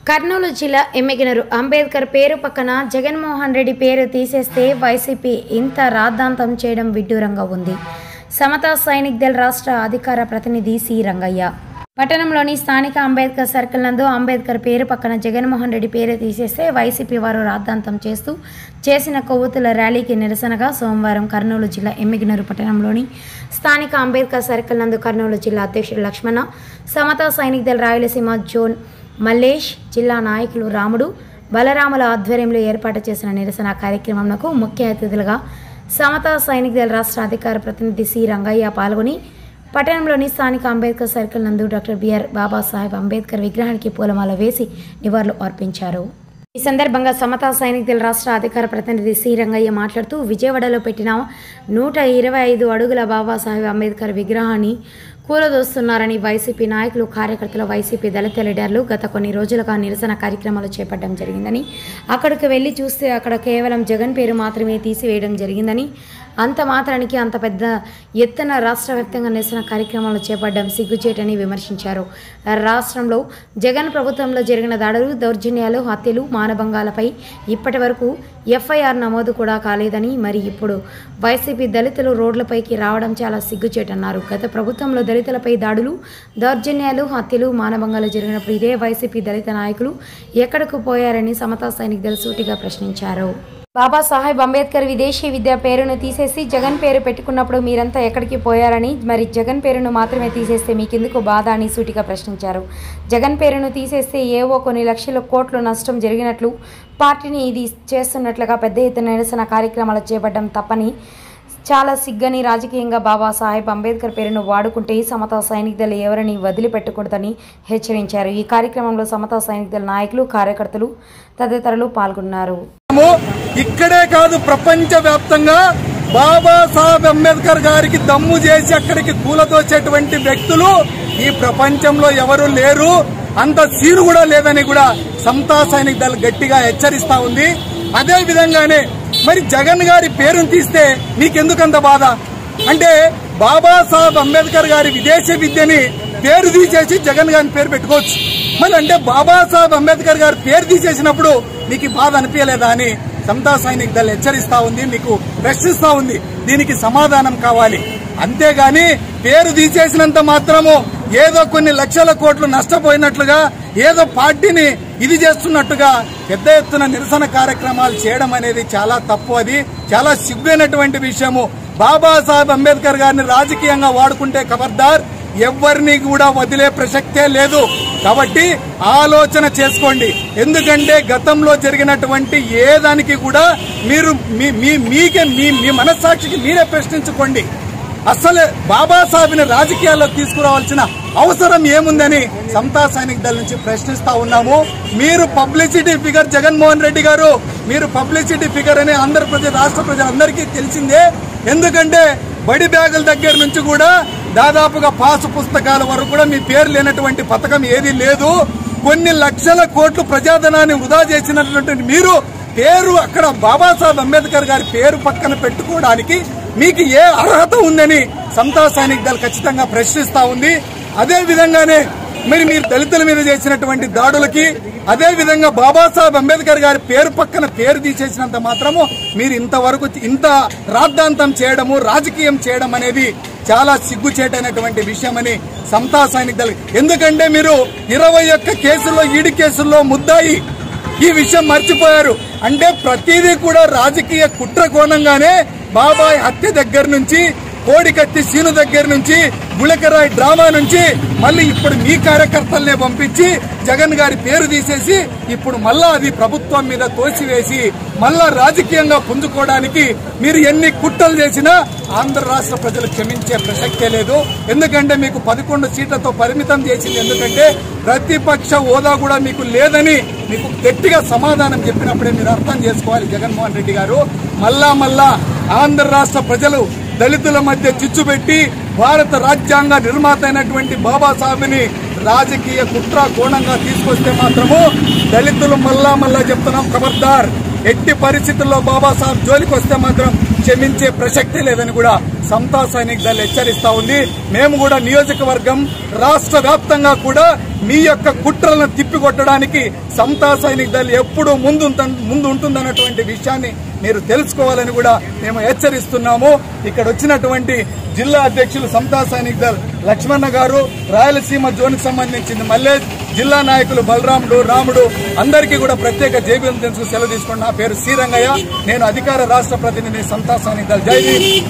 కర్నూలు జిల్లా ఎమ్మిగనూరు అంబేద్కర్ పేరు పక్కన జగన్మోహన్ రెడ్డి పేరు తీసేస్తే వైసీపీ ఇంత రాద్ధాంతం చేయడం విడ్డూరంగా ఉంది. సమతా సైనిక్ దళ్ రాష్ట్ర అధికార ప్రతినిధి సి రంగయ్య పట్టణంలోని స్థానిక అంబేద్కర్ సర్కిల్ నందు అంబేద్కర్ పేరు పక్కన జగన్మోహన్ రెడ్డి పేరు తీసేస్తే వైసీపీ వారు రాద్ధాంతం చేస్తూ చేసిన కొవ్వొత్తుల ర్యాలీకి నిరసనగా సోమవారం కర్నూలు జిల్లా ఎమ్మిగనూరు పట్టణంలోని స్థానిక అంబేద్కర్ సర్కిల్ నందు కర్నూలు జిల్లా అధ్యక్షుడు లక్ష్మణ, సమతా సైనిక్ దళ్ రాయలసీమ జోన్ మల్లేష్, జిల్లా నాయకులు రాముడు, బలరాముల ఆధ్వర్యంలో ఏర్పాటు చేసిన నిరసన కార్యక్రమంకు ముఖ్య అతిథులుగా సమతా సైనిక్ దళ్ రాష్ట్ర అధికార ప్రతినిధి సి రంగయ్య పాల్గొని పట్టణంలోని స్థానిక అంబేద్కర్ సర్కిల్ నందు డాక్టర్ బిఆర్ బాబాసాహెబ్ అంబేద్కర్ విగ్రహానికి పూలమాల వేసి నివాళులు అర్పించారు. ఈ సందర్భంగా సమతా సైనిక్ దళ్ రాష్ట్ర అధికార ప్రతినిధి సి రంగయ్య మాట్లాడుతూ విజయవాడలో పెట్టిన 125 అడుగుల బాబాసాహెబ్ అంబేద్కర్ విగ్రహాన్ని కూలదోస్తున్నారని వైసీపీ నాయకులు, కార్యకర్తలు, వైసీపీ దళిత లీడర్లు గత కొన్ని రోజులుగా నిరసన కార్యక్రమాలు చేపట్టడం జరిగిందని, అక్కడికి వెళ్లి చూస్తే అక్కడ కేవలం జగన్ పేరు మాత్రమే తీసివేయడం జరిగిందని, అంత మాత్రానికి అంత పెద్ద ఎత్తున రాష్ట్ర వ్యాప్తంగా నిరసన కార్యక్రమాలు చేపట్టడం సిగ్గుచేటని విమర్శించారు. రాష్ట్రంలో జగన్ ప్రభుత్వంలో జరిగిన దాడులు, దౌర్జన్యాలు, హత్యలు, మానభంగాలపై ఇప్పటి వరకు ఎఫ్ఐఆర్ నమోదు కూడా కాలేదని, మరి ఇప్పుడు వైసీపీ దళితులు రోడ్లపైకి రావడం చాలా సిగ్గుచేటన్నారు. గత ప్రభుత్వంలో దళితులపై దాడులు, దౌర్జన్యాలు, హత్యలు, మానభంగాలు జరిగినప్పుడు ఇదే వైసీపీ దళిత నాయకులు ఎక్కడకు పోయారని సమతా సైనిక్ దళ్ సూటిగా ప్రశ్నించారు. బాబాసాహెబ్ అంబేద్కర్ విదేశీ విద్య పేరును తీసేసి జగన్ పేరు పెట్టుకున్నప్పుడు మీరంతా ఎక్కడికి పోయారని, మరి జగన్ పేరును మాత్రమే తీసేస్తే మీకెందుకు బాధ అని సూటిగా ప్రశ్నించారు. జగన్ పేరును తీసేస్తే ఏవో కొన్ని లక్షల కోట్లు నష్టం జరిగినట్లు, పార్టీని ఇది చేస్తున్నట్లుగా పెద్ద ఎత్తున నిరసన కార్యక్రమాలు చేపట్టడం తప్పని, చాలా సిగ్గని, రాజకీయంగా బాబాసాహెబ్ అంబేద్కర్ పేరును వాడుకుంటే సమతా సైనిక్ దళ్ ఎవరిని వదిలిపెట్టకూడదని హెచ్చరించారు. ఈ కార్యక్రమంలో సమతా సైనిక్ దళ్ నాయకులు, కార్యకర్తలు తదితరులు పాల్గొన్నారు. ఇక్కడే కాదు, ప్రపంచ వ్యాప్తంగా బాబాసాహెబ్ అంబేద్కర్ గారికి దమ్ము చేసి అక్కడికి కూలదోచేటువంటి వ్యక్తులు ఈ ప్రపంచంలో ఎవరు లేరు, అంత సీను కూడా లేదని కూడా సమతా సైనిక్ దళ్ గట్టిగా హెచ్చరిస్తా ఉంది. అదే విధంగానే మరి జగన్ గారి పేరును తీస్తే నీకెందుకంత బాధ అంటే, బాబాసాహెబ్ అంబేద్కర్ గారి విదేశీ విద్యని పేరు తీసేసి జగన్ గారి పేరు పెట్టుకోవచ్చు. మరి అంటే బాబాసాహెబ్ అంబేద్కర్ గారి పేరు తీసేసినప్పుడు నీకు బాధ అనిపించలేదా అని సమతా సైనిక్ దళ్ హెచ్చరిస్తా ఉంది, మీకు ప్రశ్నిస్తా ఉంది. దీనికి సమాధానం కావాలి. అంతేగాని పేరు తీసేసినంత మాత్రము ఏదో కొన్ని లక్షల కోట్లు నష్టపోయినట్లుగా, ఏదో పార్టీని ఇది చేస్తున్నట్టుగా పెద్ద ఎత్తున నిరసన కార్యక్రమాలు చేయడం అనేది చాలా తప్పు. అది చాలా సిగ్గైనటువంటి విషయము. బాబాసాహెబ్ అంబేద్కర్ గారిని రాజకీయంగా వాడుకుంటే ఖబర్దార్, ఎవరిని కూడా వదిలే ప్రసక్తే లేదు. కాబట్టి ఆలోచన చేసుకోండి. ఎందుకంటే గతంలో జరిగినటువంటి ఏ దానికి కూడా మీరు మీ మనస్సాక్షికి మీరే ప్రశ్నించుకోండి. అసలు బాబాసాహెబ్ని రాజకీయాల్లో తీసుకురావాల్సిన అవసరం ఏముందని సమతా సైనిక్ దళ్ నుంచి ప్రశ్నిస్తా ఉన్నాము. మీరు పబ్లిసిటీ ఫిగర్ జగన్మోహన్ రెడ్డి గారు, మీరు పబ్లిసిటీ ఫిగర్ అని ఆంధ్రప్రదేశ్ రాష్ట్ర ప్రజలందరికీ తెలిసిందే. ఎందుకంటే బడి బ్యాగుల దగ్గర నుంచి కూడా దాదాపుగా పాసు పుస్తకాల వరకు కూడా మీ పేరు లేనటువంటి పథకం ఏదీ లేదు. కొన్ని లక్షల కోట్లు ప్రజాధనాన్ని వృధా చేసినటువంటి మీరు పేరు అక్కడ బాబాసాహెబ్ అంబేద్కర్ గారి పేరు పక్కన పెట్టుకోవడానికి మీకు ఏ అర్హత ఉందని సమతా సైనిక్ దళ్ ఖచ్చితంగా ప్రశ్నిస్తా ఉంది. అదే విధంగానే మరి మీరు దళితుల మీద చేసినటువంటి దాడులకి, అదే విధంగా బాబాసాహెబ్ అంబేద్కర్ గారి పేరు పక్కన పేరు తీసేసినంత మాత్రము మీరు ఇంతవరకు ఇంత రాద్ధాంతం చేయడము, రాజకీయం చేయడం అనేది చాలా సిగ్గుచేటైనటువంటి విషయమని సమతా సైనిక్ దళ్. ఎందుకంటే మీరు 21 కేసుల్లో, ఈడీ కేసుల్లో ముద్దాయి. ఈ విషయం మర్చిపోయారు. అంటే ప్రతిదీ కూడా రాజకీయ కుట్ర కోణంగానే బాబాయ్ హత్య దగ్గర నుంచి, కోడికత్తి సీను దగ్గర నుంచి, గుళకరాయ్ డ్రామా నుంచి మళ్ళీ ఇప్పుడు మీ కార్యకర్తలనే పంపించి జగన్ గారి పేరు తీసేసి ఇప్పుడు మళ్ళా అది ప్రభుత్వం మీద తోసివేసి మళ్ళా రాజకీయంగా పుంజుకోవడానికి మీరు ఎన్ని కుట్రలు చేసినా ఆంధ్ర రాష్ట్ర ప్రజలు క్షమించే ప్రసక్తే లేదు. ఎందుకంటే మీకు 11 సీట్లతో పరిమితం చేసింది. ఎందుకంటే ప్రతిపక్ష హోదా కూడా మీకు లేదని మీకు గట్టిగా సమాధానం చెప్పినప్పుడే మీరు అర్థం చేసుకోవాలి జగన్మోహన్ రెడ్డి గారు. మళ్ళా ఆంధ్ర రాష్ట్ర ప్రజలు దళితుల మధ్య చిచ్చు పెట్టి భారత రాజ్యాంగ నిర్మాత అయినటువంటి బాబాసాహెబ్ని రాజకీయ కుట్ర కోణంగా తీసుకొస్తే మాత్రము దళితులు మళ్ళా చెప్తున్నాం, ఖబర్దార్. ఎట్టి పరిస్థితుల్లో బాబాసాహెబ్ జోలికి వస్తే మాత్రం క్షమించే ప్రసక్తి లేదని కూడా సమతా సైనిక్ దళ్ హెచ్చరిస్తా ఉంది. మేము కూడా నియోజకవర్గం రాష్ట్ర వ్యాప్తంగా కూడా మీ యొక్క కుట్రలను తిప్పికొట్టడానికి సమతా సైనిక్ దళ్ ఎప్పుడూ ముందు ఉంటుందన్నటువంటి విషయాన్ని మీరు తెలుసుకోవాలని కూడా మేము హెచ్చరిస్తున్నాము. ఇక్కడ వచ్చినటువంటి జిల్లా అధ్యక్షులు సమతా సైనిక్ దళ్ లక్ష్మణ గారు, రాయలసీమ జోన్కి సంబంధించింది మల్లేష్, జిల్లా నాయకులు బలరాముడు, రాముడు అందరికీ కూడా ప్రత్యేక జైబీలు తెలుసు సెలవు తీసుకుని నా పేరు శ్రీరంగయ్య. నేను అధికార రాష్ట్ర ప్రతినిధి సమతా సైనిక్ దళ్. జై హింద్.